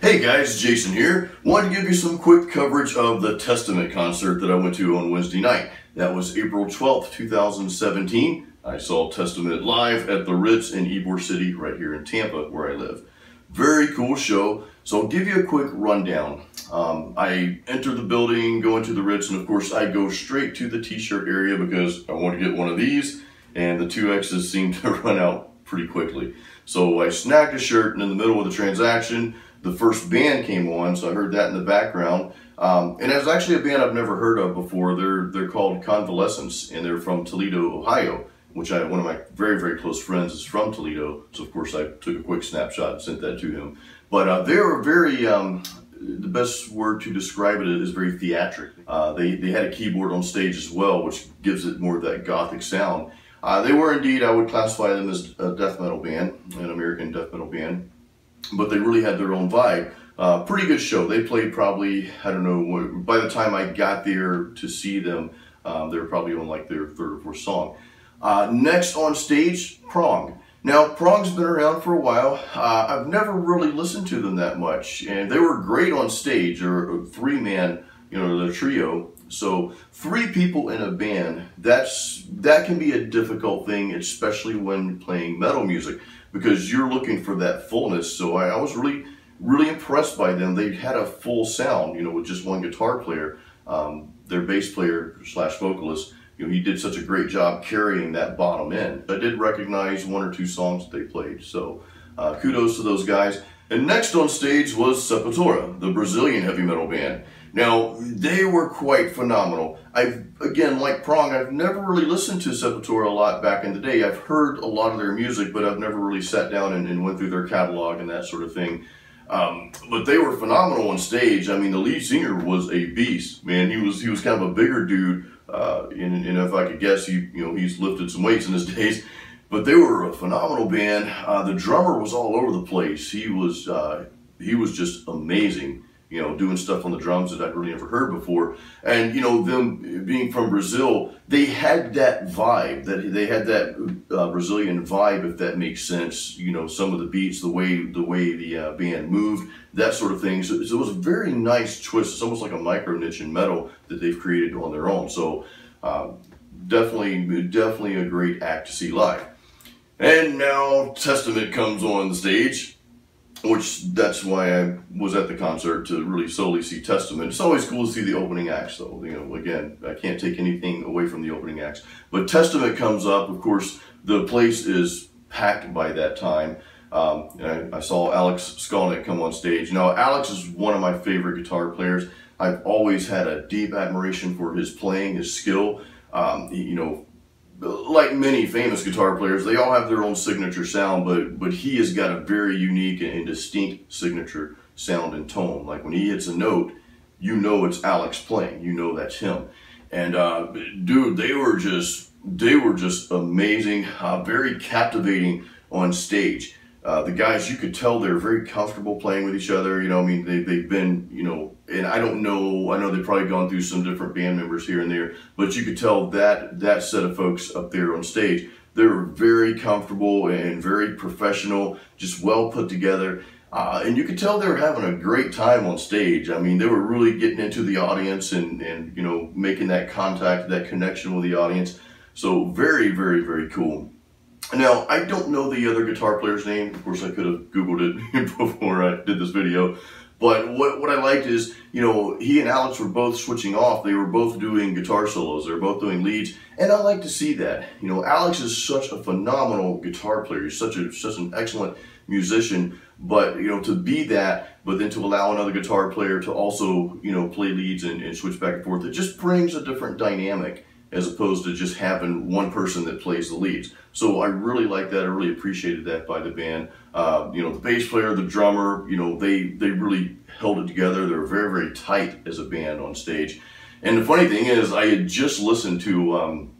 Hey guys, Jason here. Wanted to give you some quick coverage of the Testament concert that I went to on Wednesday night. That was April 12th, 2017. I saw Testament live at the Ritz in Ybor City, right here in Tampa, where I live. Very cool show. So I'll give you a quick rundown. I enter the building, go into the Ritz, and of course I go straight to the t-shirt area because I want to get one of these, and the 2Xs seem to run out pretty quickly. So I snagged a shirt, and in the middle of the transaction, the first band came on, so I heard that in the background. And it was actually a band I've never heard of before. They're called Convalescence, and they're from Toledo, Ohio, which one of my very, very close friends is from Toledo. So of course I took a quick snapshot and sent that to him. But they were very, the best word to describe it is very theatric. They had a keyboard on stage as well, which gives it more of that gothic sound. They were indeed, I would classify them as a death metal band, an American death metal band. But they really had their own vibe. Pretty good show. They played probably, I don't know, by the time I got there to see them, they were probably on like their third or fourth song. Next on stage, Prong. Now, Prong's been around for a while. I've never really listened to them that much, and they were great on stage. They're a three-man, the trio. So 3 people in a band, that can be a difficult thing, especially when playing metal music, because you're looking for that fullness. So I was really impressed by them. They had a full sound, with just one guitar player. Their bass player slash vocalist, he did such a great job carrying that bottom end. I did recognize 1 or 2 songs that they played, so kudos to those guys. And next on stage was Sepultura, the Brazilian heavy metal band. Now, they were quite phenomenal. Again, like Prong, I've never really listened to Sepultura a lot back in the day. I've heard a lot of their music, but I've never really sat down and went through their catalog and that sort of thing. But they were phenomenal on stage. I mean, the lead singer was a beast, man. He was kind of a bigger dude, and if I could guess, he's lifted some weights in his days. But they were a phenomenal band. The drummer was all over the place. He was just amazing. Doing stuff on the drums that I'd really never heard before. And, them being from Brazil, they had that vibe, they had that Brazilian vibe, if that makes sense. Some of the beats, the way the band moved, that sort of thing. So it was a very nice twist. It's almost like a micro niche in metal that they've created on their own. So definitely a great act to see live. And now Testament comes on the stage, which that's why I was at the concert, to really solely see Testament. It's always cool to see the opening acts, though. Again, I can't take anything away from the opening acts. But Testament comes up. Of course, the place is packed by that time. I saw Alex Skolnick come on stage. Now, Alex is one of my favorite guitar players. I've always had a deep admiration for his playing, his skill. Like many famous guitar players, they all have their own signature sound, but he has got a very unique and distinct signature sound and tone. Like when he hits a note, it's Alex playing. That's him. And dude, they were just amazing, very captivating on stage. The guys, you could tell they're very comfortable playing with each other. They've been, and I don't know, I know they've probably gone through some different band members here and there, but you could tell that set of folks up there on stage, they were very comfortable and very professional, just well put together. And you could tell they were having a great time on stage. I mean, they were really getting into the audience and making that contact, that connection with the audience. So very, very, very cool. Now, I don't know the other guitar player's name. Of course, I could have Googled it before I did this video. But what I liked is, he and Alex were both switching off. They were both doing guitar solos. They were both doing leads. And I like to see that. Alex is such a phenomenal guitar player. He's such an excellent musician. But, to be that, but then to allow another guitar player to also, play leads and switch back and forth, it just brings a different dynamic, as opposed to just having one person that plays the leads. So I really like that. I really appreciated that by the band. The bass player, the drummer, they really held it together. They were very, very tight as a band on stage. And the funny thing is, I had just listened to, and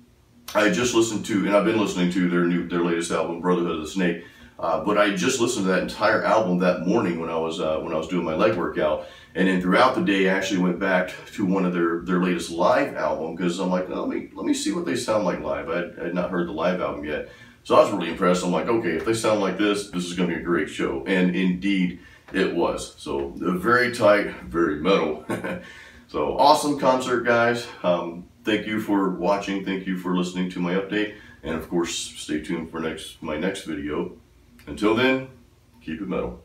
I've been listening to their latest album, Brotherhood of the Snake. But I just listened to that entire album that morning when I was doing my leg workout. And then throughout the day, I actually went back to one of their latest live album, because I'm like, let me see what they sound like live. I had not heard the live album yet. So I was really impressed. I'm like, okay, if they sound like this is going to be a great show. And indeed, it was. So very tight, very metal. So awesome concert, guys. Thank you for watching. Thank you for listening to my update. And of course, stay tuned for my next video. Until then, keep it metal.